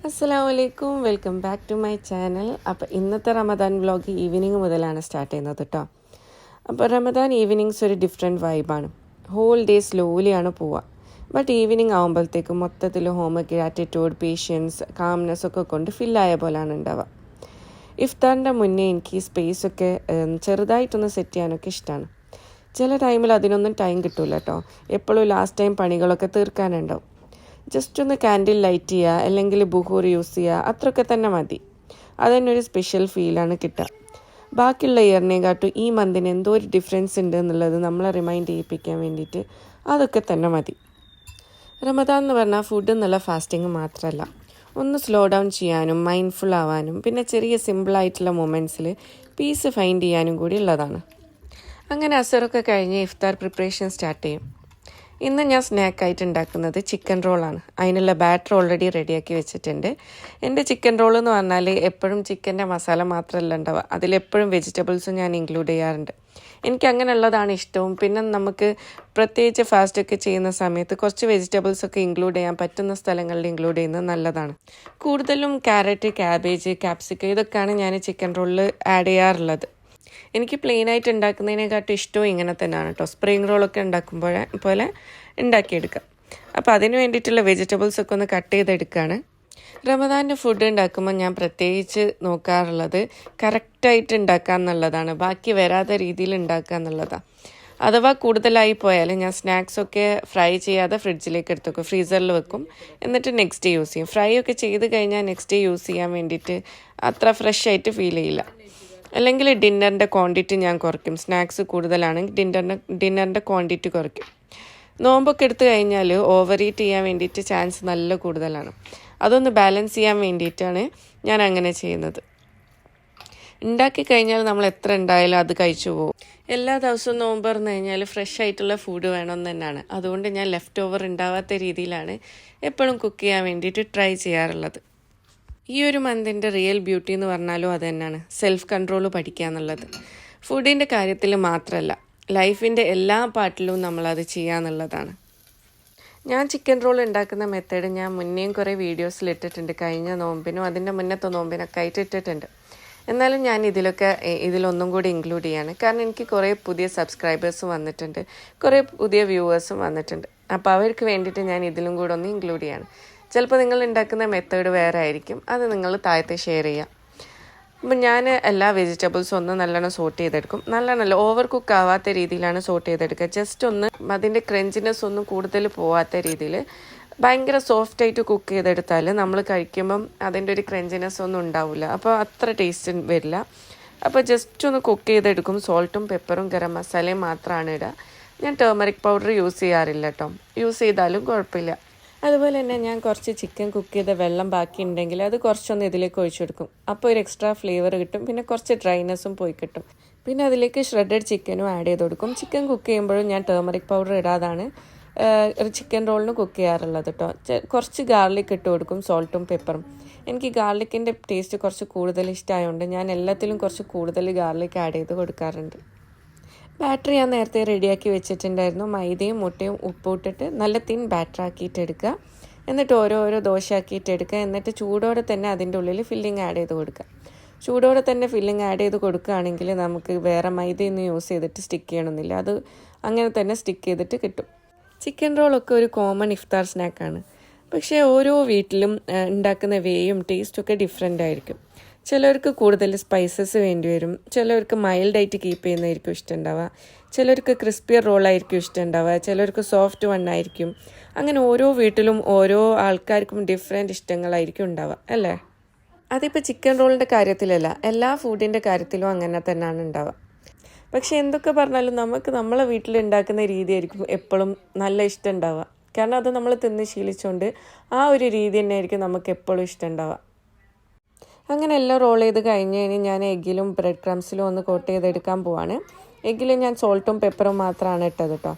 അസ്സലാമലൈക്കും, welcome back to my channel. അപ്പോൾ ഇന്നത്തെ റമദാൻ വ്ലോഗ് ഈവനിങ് മുതലാണ് സ്റ്റാർട്ട് ചെയ്യുന്നത് കേട്ടോ. അപ്പോൾ റമദാൻ ഈവനിങ്സ് ഒരു ഡിഫറെൻറ്റ് വൈബാണ്. ഹോൾ ഡേ സ്ലോലിയാണ് പോവുക. ബട്ട് ഈവനിങ് ആകുമ്പോഴത്തേക്കും മൊത്തത്തിൽ ഹോംവർക്ക്, ആറ്റിറ്റ്യൂഡ്, പേഷ്യൻസ്, കാംനെസ് ഒക്കെ കൊണ്ട് ഫില്ലായ പോലെയാണ് ഉണ്ടാവുക. ഇഫ്താറിൻ്റെ മുന്നേ എനിക്ക് ഈ സ്പേസൊക്കെ ചെറുതായിട്ടൊന്ന് സെറ്റ് ചെയ്യാനൊക്കെ ഇഷ്ടമാണ്. ചില ടൈമിൽ അതിനൊന്നും ടൈം കിട്ടില്ല കേട്ടോ. എപ്പോഴും ലാസ്റ്റ് ടൈം പണികളൊക്കെ തീർക്കാനുണ്ടാവും. ജസ്റ്റ് ഒന്ന് കാൻഡിൽ ലൈറ്റ് ചെയ്യുക, അല്ലെങ്കിൽ ബുഹൂർ യൂസ് ചെയ്യുക, അത്രയൊക്കെ തന്നെ മതി. അതുതന്നെ ഒരു സ്പെഷ്യൽ ഫീലാണ് കിട്ടുക. ബാക്കിയുള്ള ഇയറിനെക്കാട്ടും ഈ മന്തിന് എന്തോ ഒരു ഡിഫറൻസ് ഉണ്ട് എന്നുള്ളത് നമ്മളെ റിമൈൻഡ് ചെയ്യിപ്പിക്കാൻ വേണ്ടിയിട്ട് അതൊക്കെ തന്നെ മതി. റമദാൻ എന്ന് പറഞ്ഞാൽ ഫുഡ് എന്നുള്ള ഫാസ്റ്റിങ് മാത്രമല്ല, ഒന്ന് സ്ലോ ഡൗൺ ചെയ്യാനും മൈൻഡ്ഫുൾ ആവാനും പിന്നെ ചെറിയ സിമ്പിളായിട്ടുള്ള മൊമെൻറ്റ്സിൽ പീസ് ഫൈൻഡ് ചെയ്യാനും കൂടി ഉള്ളതാണ്. അങ്ങനെ അസറൊക്കെ കഴിഞ്ഞ് ഇഫ്താർ പ്രിപ്പറേഷൻ സ്റ്റാർട്ട് ചെയ്യും. ഇന്ന് ഞാൻ സ്നാക്കായിട്ട് ഉണ്ടാക്കുന്നത് ചിക്കൻ റോളാണ്. അതിനുള്ള ബാറ്റർ ഓൾറെഡി റെഡിയാക്കി വെച്ചിട്ടുണ്ട്. എൻ്റെ ചിക്കൻ റോൾ എന്ന് പറഞ്ഞാൽ എപ്പോഴും ചിക്കൻ്റെ മസാല മാത്രമല്ല ഉണ്ടാവുക, അതിലെപ്പോഴും വെജിറ്റബിൾസും ഞാൻ ഇൻക്ലൂഡ് ചെയ്യാറുണ്ട്. എനിക്ക് അങ്ങനെയുള്ളതാണ് ഇഷ്ടവും. പിന്നെ നമുക്ക് പ്രത്യേകിച്ച് ഫാസ്റ്റൊക്കെ ചെയ്യുന്ന സമയത്ത് കുറച്ച് വെജിറ്റബിൾസൊക്കെ ഇൻക്ലൂഡ് ചെയ്യാൻ പറ്റുന്ന സ്ഥലങ്ങളിൽ ഇൻക്ലൂഡ് ചെയ്യുന്നത് നല്ലതാണ്. കൂടുതലും ക്യാരറ്റ്, ക്യാബേജ്, ക്യാപ്സിക്കം ഇതൊക്കെയാണ് ഞാൻ ചിക്കൻ റോളിൽ ആഡ് ചെയ്യാറുള്ളത്. എനിക്ക് പ്ലെയിനായിട്ട് ഉണ്ടാക്കുന്നതിനെക്കാട്ടും ഇഷ്ടവും ഇങ്ങനെ തന്നെയാണ് കേട്ടോ. സ്പ്രിങ് റോളൊക്കെ പോലെ ഉണ്ടാക്കിയെടുക്കാം. അപ്പോൾ അതിന് വേണ്ടിയിട്ടുള്ള വെജിറ്റബിൾസൊക്കെ ഒന്ന് കട്ട് ചെയ്തെടുക്കുകയാണ്. റമദാൻ്റെ ഫുഡ് ഉണ്ടാക്കുമ്പോൾ ഞാൻ പ്രത്യേകിച്ച് നോക്കാറുള്ളത് കറക്റ്റായിട്ട് ഉണ്ടാക്കുക എന്നുള്ളതാണ്, ബാക്കി വരാത്ത രീതിയിൽ ഉണ്ടാക്കുക എന്നുള്ളതാണ്. അഥവാ കൂടുതലായി പോയാൽ ഞാൻ സ്നാക്സൊക്കെ ഫ്രൈ ചെയ്യാതെ ഫ്രിഡ്ജിലേക്ക് എടുത്ത് വെക്കും, ഫ്രീസറിൽ വെക്കും. എന്നിട്ട് നെക്സ്റ്റ് ഡേ യൂസ് ചെയ്യും. ഫ്രൈ ഒക്കെ ചെയ്ത് കഴിഞ്ഞാൽ നെക്സ്റ്റ് ഡേ യൂസ് ചെയ്യാൻ വേണ്ടിയിട്ട് അത്ര ഫ്രഷ് ആയിട്ട് ഫീൽ ചെയ്യില്ല. അല്ലെങ്കിൽ ഡിന്നറിൻ്റെ ക്വാണ്ടിറ്റി ഞാൻ കുറയ്ക്കും. സ്നാക്സ് കൂടുതലാണെങ്കിൽ ഡിന്നറിൻ്റെ ക്വാണ്ടിറ്റി കുറയ്ക്കും. നോമ്പൊക്കെ എടുത്തു കഴിഞ്ഞാൽ ഓവർ ഈറ്റ് ചെയ്യാൻ വേണ്ടിയിട്ട് ചാൻസ് നല്ല കൂടുതലാണ്. അതൊന്ന് ബാലൻസ് ചെയ്യാൻ വേണ്ടിയിട്ടാണ് ഞാൻ അങ്ങനെ ചെയ്യുന്നത്. ഉണ്ടാക്കി കഴിഞ്ഞാൽ നമ്മൾ എത്ര ഉണ്ടായാലും അത് കഴിച്ചു പോകും. എല്ലാ ദിവസവും നോമ്പ് തുറന്നു കഴിഞ്ഞാൽ ഫ്രഷ് ആയിട്ടുള്ള ഫുഡ് വേണമെന്ന് തന്നെയാണ്. അതുകൊണ്ട് ഞാൻ ലെഫ്റ്റ് ഓവർ ഉണ്ടാവാത്ത രീതിയിലാണ് എപ്പോഴും കുക്ക് ചെയ്യാൻ വേണ്ടിയിട്ട് ട്രൈ ചെയ്യാറുള്ളത്. ഈ ഒരു മന്തിൻ്റെ റിയൽ ബ്യൂട്ടി എന്ന് പറഞ്ഞാലും അത് തന്നെയാണ്, സെൽഫ് കൺട്രോൾ പഠിക്കുക എന്നുള്ളത്. ഫുഡിൻ്റെ കാര്യത്തിൽ മാത്രമല്ല, ലൈഫിൻ്റെ എല്ലാ പാർട്ടിലും നമ്മളത് ചെയ്യുക എന്നുള്ളതാണ്. ഞാൻ ചിക്കൻ റോൾ ഉണ്ടാക്കുന്ന മെത്തേഡ് ഞാൻ മുന്നേയും കുറേ വീഡിയോസിൽ ഇട്ടിട്ടുണ്ട്. കഴിഞ്ഞ നോമ്പിനും അതിൻ്റെ മുന്നത്തെ നോമ്പിനൊക്കെ ആയിട്ട് ഇട്ടിട്ടുണ്ട്. എന്നാലും ഞാൻ ഇതിലൊന്നും കൂടി ഇൻക്ലൂഡ് ചെയ്യാണ്. കാരണം എനിക്ക് കുറേ പുതിയ സബ്സ്ക്രൈബേഴ്സും വന്നിട്ടുണ്ട്, കുറേ പുതിയ വ്യൂവേഴ്സും വന്നിട്ടുണ്ട്. അപ്പോൾ അവർക്ക് വേണ്ടിയിട്ട് ഞാൻ ഇതിലും കൂടെ ഒന്ന് ഇൻക്ലൂഡ് ചെയ്യാണ്. ചിലപ്പോൾ നിങ്ങൾ ഉണ്ടാക്കുന്ന മെത്തേഡ് വേറെ ആയിരിക്കും, അത് നിങ്ങൾ താഴത്തെ ഷെയർ ചെയ്യാം. അപ്പം ഞാൻ എല്ലാ വെജിറ്റബിൾസും ഒന്ന് നല്ലോണം സോട്ട് ചെയ്തെടുക്കും. നല്ലോണമല്ല, ഓവർ കുക്ക് ആവാത്ത രീതിയിലാണ് സോട്ട് ചെയ്തെടുക്കുക. ജസ്റ്റ് ഒന്ന് അതിൻ്റെ ക്രഞ്ചിനെസ് ഒന്നും കൂടുതൽ പോവാത്ത രീതിയിൽ ഭയങ്കര സോഫ്റ്റായിട്ട് കുക്ക് ചെയ്തെടുത്താൽ നമ്മൾ കഴിക്കുമ്പം അതിൻ്റെ ഒരു ക്രഞ്ചിനെസ് ഒന്നും ഉണ്ടാവില്ല, അപ്പോൾ അത്ര ടേസ്റ്റ് വരില്ല. അപ്പോൾ ജസ്റ്റ് ഒന്ന് കുക്ക് ചെയ്തെടുക്കും. സോൾട്ടും പെപ്പറും ഗരം മസാലയും മാത്രമാണ് ഇടുക. ഞാൻ ടേമറിക് പൗഡർ യൂസ് ചെയ്യാറില്ല കേട്ടോ. യൂസ് ചെയ്താലും കുഴപ്പമില്ല. അതുപോലെ തന്നെ ഞാൻ കുറച്ച് ചിക്കൻ കുക്ക് ചെയ്ത വെള്ളം ബാക്കി ഉണ്ടെങ്കിൽ അത് കുറച്ചൊന്ന് ഇതിലേക്ക് ഒഴിച്ചു കൊടുക്കും. അപ്പോൾ ഒരു എക്സ്ട്രാ ഫ്ലേവർ കിട്ടും, പിന്നെ കുറച്ച് ഡ്രൈനെസ്സും പോയി കിട്ടും. പിന്നെ അതിലേക്ക് ഷ്രെഡഡ് ചിക്കനും ആഡ് ചെയ്ത് കൊടുക്കും. ചിക്കൻ കുക്ക് ചെയ്യുമ്പോഴും ഞാൻ ടേമറിക് പൗഡർ ഇടാതാണ് ചിക്കൻ റോളിന് കുക്ക് ചെയ്യാറുള്ളത് കേട്ടോ. കുറച്ച് ഗാർലിക് ഇട്ട് കൊടുക്കും, സോൾട്ടും പെപ്പറും. എനിക്ക് ഗാർലിക്കിൻ്റെ ടേസ്റ്റ് കുറച്ച് കൂടുതൽ ഇഷ്ടമായതുകൊണ്ട് ഞാൻ എല്ലാത്തിലും കുറച്ച് കൂടുതൽ ഗാർലിക് ആഡ് ചെയ്ത് കൊടുക്കാറുണ്ട്. ബാറ്റർ ഞാൻ നേരത്തെ റെഡിയാക്കി വെച്ചിട്ടുണ്ടായിരുന്നു. മൈദയും മുട്ടയും ഉപ്പും ഇട്ടിട്ട് നല്ല തിൻ ബാറ്റർ ആക്കിയിട്ട് എടുക്കുക. എന്നിട്ട് ഓരോ ദോശ ആക്കിയിട്ട് എടുക്കുക. എന്നിട്ട് ചൂടോടെ തന്നെ അതിൻ്റെ ഉള്ളിൽ ഫില്ലിങ് ആഡ് ചെയ്ത് കൊടുക്കുക. ചൂടോടെ തന്നെ ഫില്ലിങ് ആഡ് ചെയ്ത് കൊടുക്കുകയാണെങ്കിൽ നമുക്ക് വേറെ മൈദയൊന്നും യൂസ് ചെയ്തിട്ട് സ്റ്റിക്ക് ചെയ്യണമെന്നില്ല, അത് അങ്ങനെ തന്നെ സ്റ്റിക്ക് ചെയ്തിട്ട് കിട്ടും. ചിക്കൻ റോളൊക്കെ ഒരു കോമൺ ഇഫ്താർ സ്നാക്കാണ്. പക്ഷേ ഓരോ വീട്ടിലും ഉണ്ടാക്കുന്ന വേയും ടേസ്റ്റും ഒക്കെ ഡിഫറെൻ്റ് ആയിരിക്കും. ചിലർക്ക് കൂടുതൽ സ്പൈസസ് വേണ്ടി വരും, ചിലർക്ക് മൈൽഡായിട്ട് കീപ്പ് ചെയ്യുന്നതായിരിക്കും ഇഷ്ടമുണ്ടാവുക, ചിലർക്ക് ക്രിസ്പിയർ റോളായിരിക്കും ഇഷ്ടമുണ്ടാവുക, ചിലർക്ക് സോഫ്റ്റ് വണ്ണായിരിക്കും. അങ്ങനെ ഓരോ വീട്ടിലും ഓരോ ആൾക്കാർക്കും ഡിഫറെൻറ്റ് ഇഷ്ടങ്ങളായിരിക്കും ഉണ്ടാവുക, അല്ലേ? അതിപ്പോൾ ചിക്കൻ റോളിൻ്റെ കാര്യത്തിലല്ല, എല്ലാ ഫുഡിൻ്റെ കാര്യത്തിലും അങ്ങനെ തന്നെയാണ് ഉണ്ടാവുക. പക്ഷേ എന്തൊക്കെ പറഞ്ഞാലും നമുക്ക് നമ്മളെ വീട്ടിലുണ്ടാക്കുന്ന രീതിയായിരിക്കും എപ്പോഴും നല്ല ഇഷ്ടം ഉണ്ടാവുക. കാരണം അത് നമ്മൾ തിന്ന് ശീലിച്ചുകൊണ്ട് ആ ഒരു രീതി തന്നെ ആയിരിക്കും നമുക്ക് എപ്പോഴും ഇഷ്ടം ഉണ്ടാവുക. അങ്ങനെ എല്ലാം റോൾ ചെയ്ത് കഴിഞ്ഞ് കഴിഞ്ഞ് ഞാൻ എഗ്ഗിലും ബ്രെഡ് ക്രംസിലും ഒന്ന് കോട്ട് ചെയ്തെടുക്കാൻ പോവാണ്. എഗ്ഗിൽ ഞാൻ സോൾട്ടും പെപ്പറും മാത്രമാണ് ഇട്ടത് കേട്ടോ.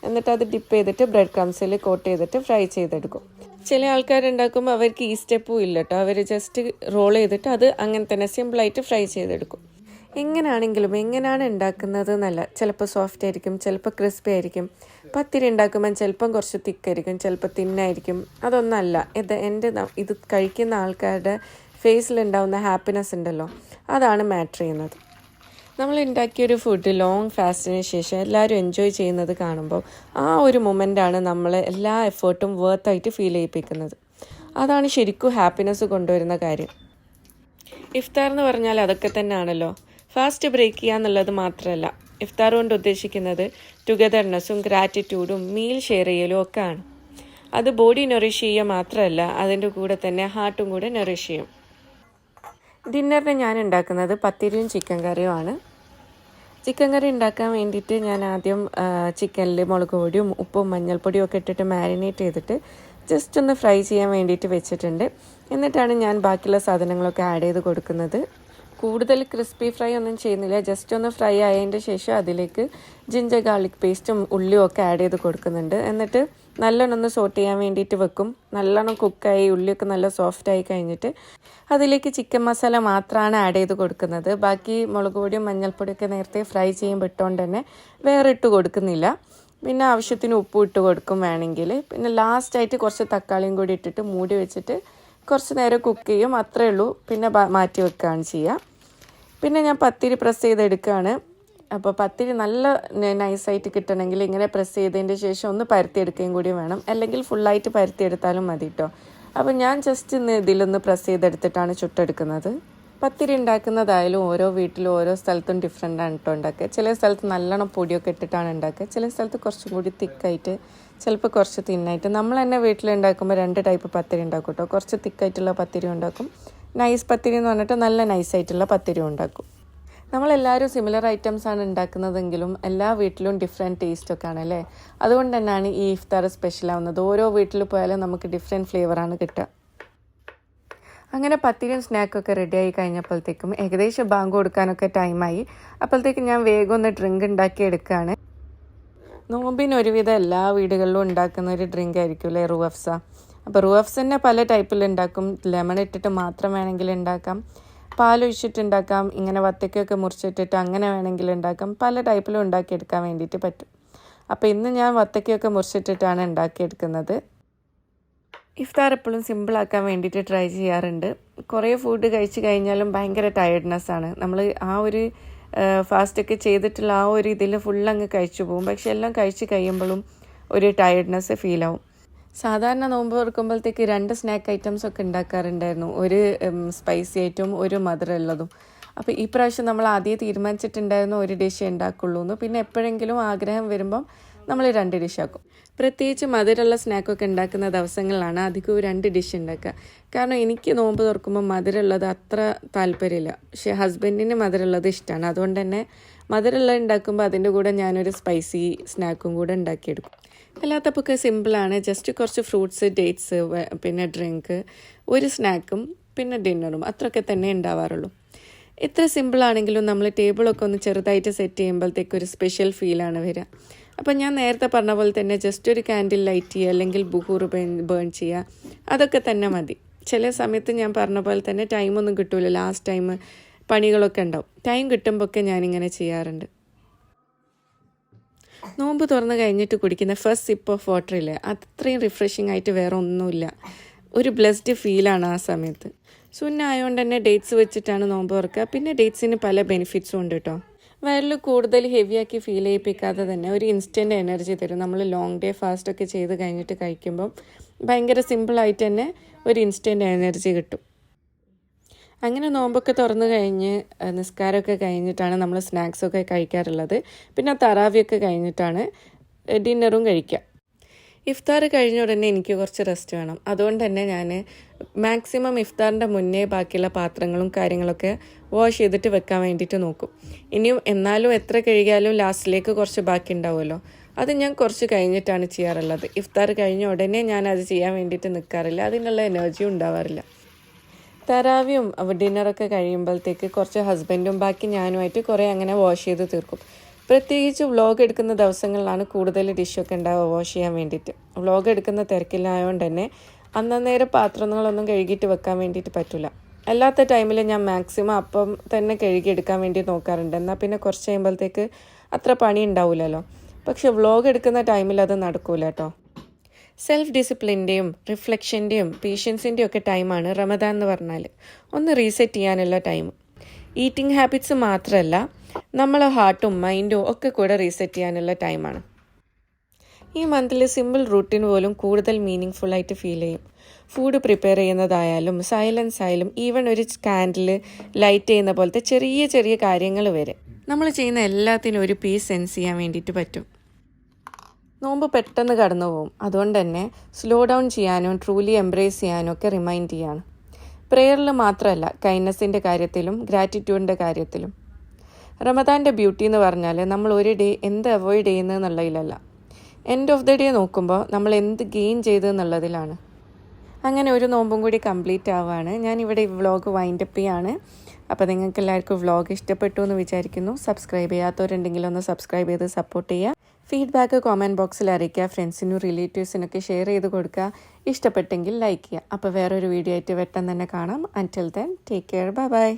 എന്നിട്ട് അത് ഡിപ്പ് ചെയ്തിട്ട് ബ്രെഡ് ക്രംസിൽ കോട്ട് ചെയ്തിട്ട് ഫ്രൈ ചെയ്തെടുക്കും. ചില ആൾക്കാരുണ്ടാക്കുമ്പോൾ അവർക്ക് ഈ സ്റ്റെപ്പും ഇല്ല കേട്ടോ. അവർ ജസ്റ്റ് റോൾ ചെയ്തിട്ട് അത് അങ്ങനെ തന്നെ സിമ്പിളായിട്ട് ഫ്രൈ ചെയ്തെടുക്കും. എങ്ങനെയാണ് ഉണ്ടാക്കുന്നത് എന്നല്ല, ചിലപ്പോൾ സോഫ്റ്റ് ആയിരിക്കും, ചിലപ്പോൾ ക്രിസ്പി ആയിരിക്കും. പത്തിരി ഉണ്ടാക്കുമ്പോൾ ചിലപ്പം കുറച്ച് തിക്കായിരിക്കും, ചിലപ്പോൾ തിന്നായിരിക്കും. അതൊന്നല്ല, ഇത് കഴിക്കുന്ന ആൾക്കാരുടെ ഫേസിലുണ്ടാവുന്ന ഹാപ്പിനെസ് ഉണ്ടല്ലോ, അതാണ് മാറ്റർ ചെയ്യുന്നത്. നമ്മൾ ഉണ്ടാക്കിയൊരു ഫുഡ് ലോങ് ഫാസ്റ്റിന് ശേഷം എല്ലാവരും എൻജോയ് ചെയ്യുന്നത് കാണുമ്പോൾ ആ ഒരു മൊമെൻ്റാണ് നമ്മൾ എല്ലാ എഫേർട്ടും വേർത്തായിട്ട് ഫീൽ ചെയ്യിപ്പിക്കുന്നത്. അതാണ് ശരിക്കും ഹാപ്പിനെസ് കൊണ്ടുവരുന്ന കാര്യം. ഇഫ്താർ എന്ന് പറഞ്ഞാൽ അതൊക്കെ തന്നെയാണല്ലോ. ഫാസ്റ്റ് ബ്രേക്ക് ചെയ്യുക എന്നുള്ളത് മാത്രമല്ല, ഇഫ്താർ കൊണ്ട് ഉദ്ദേശിക്കുന്നത് ടുഗദർനെസ്സും ഗ്രാറ്റിറ്റ്യൂഡും മീൽ ഷെയർ ചെയ്യലും ഒക്കെ ആണ്. അത് ബോഡി നറിഷ് ചെയ്യുക മാത്രമല്ല, അതിൻ്റെ കൂടെ തന്നെ ഹാർട്ടും കൂടെ നറിഷ് ചെയ്യും. ഡിന്നറിന് ഞാൻ ഉണ്ടാക്കുന്നത് പത്തിരിയും ചിക്കൻ കറിയും ആണ്. ചിക്കൻ കറി ഉണ്ടാക്കാൻ വേണ്ടിയിട്ട് ഞാൻ ആദ്യം ചിക്കനിൽ മുളക് പൊടിയും ഉപ്പും മഞ്ഞൾപ്പൊടിയും ഒക്കെ ഇട്ടിട്ട് മാരിനേറ്റ് ചെയ്തിട്ട് ജസ്റ്റ് ഒന്ന് ഫ്രൈ ചെയ്യാൻ വേണ്ടിയിട്ട് വെച്ചിട്ടുണ്ട്. എന്നിട്ടാണ് ഞാൻ ബാക്കിയുള്ള സാധനങ്ങളൊക്കെ ആഡ് ചെയ്ത് കൊടുക്കുന്നത്. കൂടുതൽ ക്രിസ്പി ഫ്രൈ ഒന്നും ചെയ്യുന്നില്ല, ജസ്റ്റ് ഒന്ന് ഫ്രൈ ആയതിൻ്റെ ശേഷം അതിലേക്ക് ജിഞ്ചർ ഗാർലിക് പേസ്റ്റും ഉള്ളിയും ഒക്കെ ആഡ് ചെയ്ത് കൊടുക്കുന്നുണ്ട്. എന്നിട്ട് നല്ലോണം ഒന്ന് സോട്ട് ചെയ്യാൻ വേണ്ടിയിട്ട് വെക്കും. നല്ലോണം കുക്കായി ഉള്ളിയൊക്കെ നല്ല സോഫ്റ്റായി കഴിഞ്ഞിട്ട് അതിലേക്ക് ചിക്കൻ മസാല മാത്രമാണ് ആഡ് ചെയ്ത് കൊടുക്കുന്നത്. ബാക്കി മുളക് പൊടിയും മഞ്ഞൾപ്പൊടിയൊക്കെ നേരത്തെ ഫ്രൈ ചെയ്യുമ്പോൾ ഇട്ടുകൊണ്ട് തന്നെ വേറെ ഇട്ട് കൊടുക്കുന്നില്ല. പിന്നെ ആവശ്യത്തിന് ഉപ്പ് ഇട്ട് കൊടുക്കും വേണമെങ്കിൽ. പിന്നെ ലാസ്റ്റായിട്ട് കുറച്ച് തക്കാളിയും കൂടി ഇട്ടിട്ട് മൂടി വെച്ചിട്ട് കുറച്ച് നേരം കുക്ക് ചെയ്യും, അത്രേ ഉള്ളൂ. പിന്നെ മാറ്റി വെക്കുകയാണ് ചെയ്യുക. പിന്നെ ഞാൻ പത്തിരി പ്രസ് ചെയ്തെടുക്കുകയാണ്. അപ്പോൾ പത്തിരി നല്ല നൈസായിട്ട് കിട്ടണമെങ്കിൽ ഇങ്ങനെ പ്രസ് ചെയ്തതിൻ്റെ ശേഷം ഒന്ന് പരത്തിയെടുക്കുകയും കൂടി വേണം, അല്ലെങ്കിൽ ഫുള്ളായിട്ട് പരത്തിയെടുത്താലും മതി കേട്ടോ. അപ്പോൾ ഞാൻ ജസ്റ്റ് ഇതിലൊന്ന് പ്രസ് ചെയ്തെടുത്തിട്ടാണ് ചുട്ടെടുക്കുന്നത്. പത്തിരി ഉണ്ടാക്കുന്നതായാലും ഓരോ വീട്ടിലും ഓരോ സ്ഥലത്തും ഡിഫറെൻ്റ് ആണ് കേട്ടോ ഉണ്ടാക്കുക. ചില സ്ഥലത്ത് നല്ലോണം പൊടിയൊക്കെ ഇട്ടിട്ടാണ് ഉണ്ടാക്കുക, ചില സ്ഥലത്ത് കുറച്ചും കൂടി തിക്കായിട്ട്, ചിലപ്പോൾ കുറച്ച് തിന്നായിട്ട്. നമ്മൾ തന്നെ വീട്ടിലുണ്ടാക്കുമ്പോൾ 2 ടൈപ്പ് പത്തിരി ഉണ്ടാക്കും കേട്ടോ. കുറച്ച് തിക്കായിട്ടുള്ള പത്തിരി ഉണ്ടാക്കും, നൈസ് പത്തിരി എന്ന് പറഞ്ഞിട്ട് നല്ല നൈസായിട്ടുള്ള പത്തിരി ഉണ്ടാക്കും. നമ്മളെല്ലാവരും സിമിലർ ഐറ്റംസ് ആണ് ഉണ്ടാക്കുന്നതെങ്കിലും എല്ലാ വീട്ടിലും ഡിഫറെൻറ്റ് ടേസ്റ്റൊക്കെ ആണല്ലേ. അതുകൊണ്ട് തന്നെയാണ് ഈ ഇഫ്താർ സ്പെഷ്യൽ ആവുന്നത്. ഓരോ വീട്ടിൽ പോയാലും നമുക്ക് ഡിഫറെൻറ്റ് ഫ്ലേവറാണ് കിട്ടുക. അങ്ങനെ പത്തിരിയും സ്നാക്കൊക്കെ റെഡിയായി കഴിഞ്ഞപ്പോഴത്തേക്കും ഏകദേശം ബാങ്ക് കൊടുക്കാനൊക്കെ ടൈമായി. അപ്പോഴത്തേക്കും ഞാൻ വേഗം ഒന്ന് ഡ്രിങ്ക് ഉണ്ടാക്കി എടുക്കുകയാണ്. നോമ്പിന് ഒരുവിധം എല്ലാ വീടുകളിലും ഉണ്ടാക്കുന്ന ഒരു ഡ്രിങ്ക് ആയിരിക്കുമല്ലേ റൂഅഫ്സ. അപ്പോൾ റൂഅഫ്സ തന്നെ പല ടൈപ്പിൽ ഉണ്ടാക്കും. ലെമൺ ഇട്ടിട്ട് മാത്രം വേണമെങ്കിൽ ഉണ്ടാക്കാം, പാലൊഴിച്ചിട്ട് ഉണ്ടാക്കാം, ഇങ്ങനെ വത്തക്കയൊക്കെ മുറിച്ചിട്ടിട്ട് അങ്ങനെ വേണമെങ്കിൽ ഉണ്ടാക്കാം. പല ടൈപ്പിലും ഉണ്ടാക്കിയെടുക്കാൻ വേണ്ടിയിട്ട് പറ്റും. അപ്പോൾ ഇന്ന് ഞാൻ വത്തക്കയൊക്കെ മുറിച്ചിട്ടിട്ടാണ് ഉണ്ടാക്കിയെടുക്കുന്നത്. ഇഫ്താർ എപ്പോഴും സിമ്പിളാക്കാൻ വേണ്ടിയിട്ട് ട്രൈ ചെയ്യാറുണ്ട്. കുറേ ഫുഡ് കഴിച്ച് കഴിഞ്ഞാലും ഭയങ്കര ടയർഡ്നെസ്സാണ്. നമ്മൾ ആ ഒരു ഫാസ്റ്റൊക്കെ ചെയ്തിട്ടുള്ള ആ ഒരു ഇതിൽ ഫുള്ളങ്ങ് കഴിച്ചു പോകും. പക്ഷെ എല്ലാം കഴിച്ച് കഴിയുമ്പോഴും ഒരു ടയർഡ്നെസ് ഫീലാവും. സാധാരണ നോമ്പ് തുറക്കുമ്പോഴത്തേക്ക് 2 സ്നാക്ക് ഐറ്റംസ് ഒക്കെ ഉണ്ടാക്കാറുണ്ടായിരുന്നു, ഒരു സ്പൈസി ആയിട്ടും ഒരു മധുരം ഉള്ളതും. അപ്പോൾ ഈ പ്രാവശ്യം നമ്മൾ ആദ്യം തീരുമാനിച്ചിട്ടുണ്ടായിരുന്നു ഒരു ഡിഷ് ഉണ്ടാക്കുള്ളൂ എന്ന്. പിന്നെ എപ്പോഴെങ്കിലും ആഗ്രഹം വരുമ്പം നമ്മൾ 2 ഡിഷ് ആക്കും. പ്രത്യേകിച്ച് മധുരമുള്ള സ്നാക്കൊക്കെ ഉണ്ടാക്കുന്ന ദിവസങ്ങളിലാണ് അധികവും 2 ഡിഷ് ഉണ്ടാക്കുക. കാരണം എനിക്ക് നോമ്പ് തുറക്കുമ്പോൾ മധുരമുള്ളത് അത്ര താല്പര്യമില്ല, പക്ഷേ ഹസ്ബൻഡിന് മധുരമുള്ളത് ഇഷ്ടമാണ്. അതുകൊണ്ട് തന്നെ മധുരമുള്ളത് ഉണ്ടാക്കുമ്പോൾ അതിൻ്റെ കൂടെ ഞാനൊരു സ്പൈസി സ്നാക്കും കൂടെ ഉണ്ടാക്കിയെടുക്കും. അല്ലാത്തപ്പോൾ സിമ്പിളാണ്. ജസ്റ്റ് കുറച്ച് ഫ്രൂട്ട്സ്, ഡേറ്റ്സ്, പിന്നെ ഡ്രിങ്ക്, ഒരു സ്നാക്കും പിന്നെ ഡിന്നറും, അത്രയൊക്കെ തന്നെ ഉണ്ടാവാറുള്ളൂ. എത്ര സിമ്പിളാണെങ്കിലും നമ്മൾ ടേബിളൊക്കെ ഒന്ന് ചെറുതായിട്ട് സെറ്റ് ചെയ്യുമ്പോഴത്തേക്ക് ഒരു സ്പെഷ്യൽ ഫീലാണ് വരിക. അപ്പം ഞാൻ നേരത്തെ പറഞ്ഞ പോലെ തന്നെ ജസ്റ്റ് ഒരു കാൻഡിൽ ലൈറ്റ് ചെയ്യുക, അല്ലെങ്കിൽ ബുഹൂർ ബേൺ ചെയ്യുക, അതൊക്കെ തന്നെ മതി. ചില സമയത്ത് ഞാൻ പറഞ്ഞ പോലെ തന്നെ ടൈമൊന്നും കിട്ടൂല, ലാസ്റ്റ് ടൈം പണികളൊക്കെ ഉണ്ടാവും. ടൈം കിട്ടുമ്പോഴൊക്കെ ഞാനിങ്ങനെ ചെയ്യാറുണ്ട്. നോമ്പ് തുറന്ന് കഴിഞ്ഞിട്ട് കുടിക്കുന്ന ഫസ്റ്റ് സിപ്പ് ഓഫ് വാട്ടർ ഇല്ലേ, അത്രയും റിഫ്രഷിംഗ് ആയിട്ട് വേറെ ഒന്നുമില്ല. ഒരു ബ്ലെസ്ഡ് ഫീലാണ് ആ സമയത്ത്. സുന്ന ആയതുകൊണ്ട് തന്നെ ഡേറ്റ്സ് വെച്ചിട്ടാണ് നോമ്പ് തുറക്കുക. പിന്നെ ഡേറ്റ്സിന് പല ബെനിഫിറ്റ്സും ഉണ്ട് കേട്ടോ. വയറിൽ കൂടുതൽ ഹെവിയാക്കി ഫീൽ ചെയ്യിപ്പിക്കാതെ തന്നെ ഒരു ഇൻസ്റ്റൻറ്റ് എനർജി തരും. നമ്മൾ ലോങ് ഡേ ഫാസ്റ്റൊക്കെ ചെയ്ത് കഴിഞ്ഞിട്ട് കഴിക്കുമ്പം ഭയങ്കര സിമ്പിളായിട്ട് തന്നെ ഒരു ഇൻസ്റ്റൻറ്റ് എനർജി കിട്ടും. അങ്ങനെ നോമ്പൊക്കെ തുറന്നു കഴിഞ്ഞ് നിസ്കാരമൊക്കെ കഴിഞ്ഞിട്ടാണ് നമ്മൾ സ്നാക്സൊക്കെ കഴിക്കാറുള്ളത്. പിന്നെ തറാവിയൊക്കെ കഴിഞ്ഞിട്ടാണ് ഡിന്നറും കഴിക്കുക. ഇഫ്താർ കഴിഞ്ഞ ഉടനെ എനിക്ക് കുറച്ച് റെസ്റ്റ് വേണം. അതുകൊണ്ട് തന്നെ ഞാൻ മാക്സിമം ഇഫ്താറിൻ്റെ മുന്നേ ബാക്കിയുള്ള പാത്രങ്ങളും കാര്യങ്ങളൊക്കെ വാഷ് ചെയ്തിട്ട് വെക്കാൻ വേണ്ടിയിട്ട് നോക്കും. ഇനിയും എന്നാലും എത്ര കഴുകിയാലും ലാസ്റ്റിലേക്ക് കുറച്ച് ബാക്കി ഉണ്ടാവുമല്ലോ, അത് ഞാൻ കുറച്ച് കഴിഞ്ഞിട്ടാണ് ചെയ്യാറുള്ളത്. ഇഫ്താർ കഴിഞ്ഞ ഉടനെ ഞാൻ അത് ചെയ്യാൻ വേണ്ടിയിട്ട് നിൽക്കാറില്ല, അതിനുള്ള എനർജിയും ഉണ്ടാവാറില്ല. തറാവിയും ഡിന്നറൊക്കെ കഴിയുമ്പോഴത്തേക്ക് കുറച്ച് ഹസ്ബൻഡും ബാക്കി ഞാനുമായിട്ട് കുറേ അങ്ങനെ വാഷ് ചെയ്ത് തീർക്കും. പ്രത്യേകിച്ച് വ്ളോഗ് എടുക്കുന്ന ദിവസങ്ങളിലാണ് കൂടുതൽ ഡിഷൊക്കെ ഉണ്ടാവുക വാഷ് ചെയ്യാൻ വേണ്ടിയിട്ട്. വ്ളോഗ് എടുക്കുന്ന തിരക്കിലായതുകൊണ്ട് തന്നെ അന്നേരം പാത്രങ്ങളൊന്നും കഴുകിയിട്ട് വെക്കാൻ വേണ്ടിയിട്ട് പറ്റില്ല. അല്ലാത്ത ടൈമിൽ ഞാൻ മാക്സിമം അപ്പം തന്നെ കഴുകിയെടുക്കാൻ വേണ്ടി നോക്കാറുണ്ട്. എന്നാൽ പിന്നെ കുറച്ച് കഴിയുമ്പോഴത്തേക്ക് അത്ര പണി ഉണ്ടാവില്ലല്ലോ. പക്ഷെ വ്ളോഗ് എടുക്കുന്ന ടൈമിൽ അത് നടക്കൂല കേട്ടോ. സെൽഫ് ഡിസിപ്ലിൻ്റെയും റിഫ്ലക്ഷൻ്റെയും പേഷ്യൻസിൻ്റെയും ഒക്കെ ടൈമാണ് റമദാൻ എന്ന് പറഞ്ഞാൽ. ഒന്ന് റീസെറ്റ് ചെയ്യാനുള്ള ടൈം. ഈറ്റിംഗ് ഹാബിറ്റ്സ് മാത്രമല്ല, നമ്മളെ ഹാർട്ടും മൈൻഡും ഒക്കെ കൂടെ റീസെറ്റ് ചെയ്യാനുള്ള ടൈമാണ്. ഈ മന്തിൽ സിമ്പിൾ റൂട്ടീൻ പോലും കൂടുതൽ മീനിങ് ഫുള്ളായിട്ട് ഫീൽ ചെയ്യും. ഫുഡ് പ്രിപ്പയർ ചെയ്യുന്നതായാലും സൈലൻസ് ആയാലും ഈവൻ ഒരു കാൻഡിൽ ലൈറ്റ് ചെയ്യുന്ന പോലത്തെ ചെറിയ ചെറിയ കാര്യങ്ങൾ വരെ നമ്മൾ ചെയ്യുന്ന എല്ലാത്തിനും ഒരു പീസ് സെൻസ് ചെയ്യാൻ വേണ്ടിയിട്ട് പറ്റും. നോമ്പ് പെട്ടെന്ന് കടന്നു പോകും. അതുകൊണ്ട് തന്നെ സ്ലോ ഡൗൺ ചെയ്യാനും ട്രൂലി എംബ്രേസ് ചെയ്യാനും ഒക്കെ റിമൈൻഡ് ചെയ്യാണ്. പ്രെയറിൽ മാത്രമല്ല, കൈൻഡ്നെസ്സിൻ്റെ കാര്യത്തിലും ഗ്രാറ്റിറ്റ്യൂഡിൻ്റെ കാര്യത്തിലും. റമദാൻ്റെ ബ്യൂട്ടി എന്ന് പറഞ്ഞാൽ നമ്മൾ ഒരു ഡേ എന്ത് അവോയ്ഡ് ചെയ്യുന്നതെന്നുള്ളതിലല്ല, എൻഡ് ഓഫ് ദി ഡേ നോക്കുമ്പോൾ നമ്മൾ എന്ത് ഗെയിൻ ചെയ്തെന്നുള്ളതിലാണ്. അങ്ങനെ ഒരു നോമ്പും കൂടി കംപ്ലീറ്റ് ആവുകയാണ്. ഞാനിവിടെ ഈ വ്ളോഗ് വൈൻഡപ്പ് ചെയ്യാണ്. അപ്പോൾ നിങ്ങൾക്ക് എല്ലാവർക്കും വ്ളോഗ് ഇഷ്ടപ്പെട്ടു എന്ന് വിചാരിക്കുന്നു. സബ്സ്ക്രൈബ് ചെയ്യാത്തവരുണ്ടെങ്കിൽ ഒന്ന് സബ്സ്ക്രൈബ് ചെയ്ത് സപ്പോർട്ട് ചെയ്യുക. ഫീഡ്ബാക്ക് കമൻറ്റ് ബോക്സിൽ അറിയിക്കുക. ഫ്രണ്ട്സിനും റിലേറ്റീവ്സിനൊക്കെ ഷെയർ ചെയ്ത് കൊടുക്കുക. ഇഷ്ടപ്പെട്ടെങ്കിൽ ലൈക്ക് ചെയ്യുക. അപ്പോൾ വേറൊരു വീഡിയോ ആയിട്ട് പെട്ടെന്ന് തന്നെ കാണാം. അൻറ്റിൽ then take care. Bye bye.